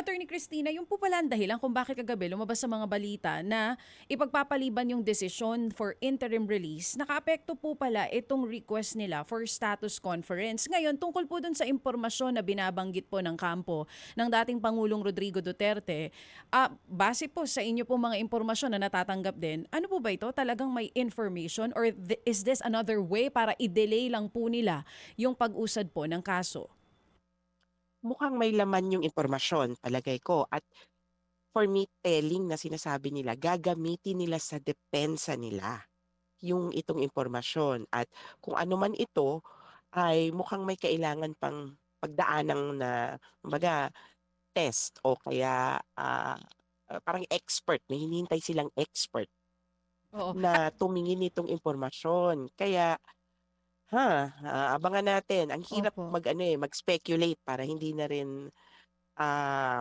Attorney Cristina, yung po pala ang dahilan kung bakit kagabi lumabas sa mga balita na ipagpapaliban yung desisyon for interim release, nakaapekto po pala itong request nila for status conference. Ngayon, tungkol po dun sa impormasyon na binabanggit po ng kampo ng dating Pangulong Rodrigo Duterte, base po sa inyo po mga impormasyon na natatanggap din, ano po ba ito? Talagang may information or is this another way para i-delay lang po nila yung pag-usad po ng kaso? Mukhang may laman yung impormasyon, palagay ko, at for me telling na sinasabi nila gagamitin nila sa depensa nila yung itong impormasyon at kung ano man ito ay mukhang may kailangan pang pagdaanang na kumbaga test o kaya, parang expert, may hinihintay silang expert Oo. na tumingin nitong impormasyon. Kaya, abangan natin. Ang hirap Opo. mag-ano, mag-speculate para hindi na rin,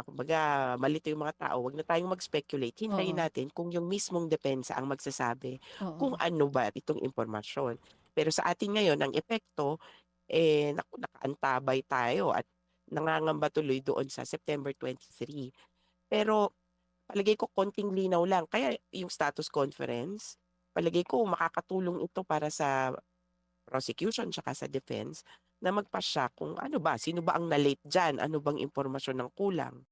kumbaga malito yung mga tao, wag na tayong mag-speculate. Hintayin Oo. natin kung yung mismong depensa ang magsasabi kung Oo. ano ba itong impormasyon. Pero sa atin ngayon ang epekto, naku, nakaantabay tayo at nangangamba tuloy doon sa September 23. Pero palagay ko konting linaw lang kaya yung status conference, palagay ko makakatulong ito para sa prosecution tsaka sa defense na magpasya kung ano ba, sino ba ang na-late diyan, ano bang impormasyon ang kulang.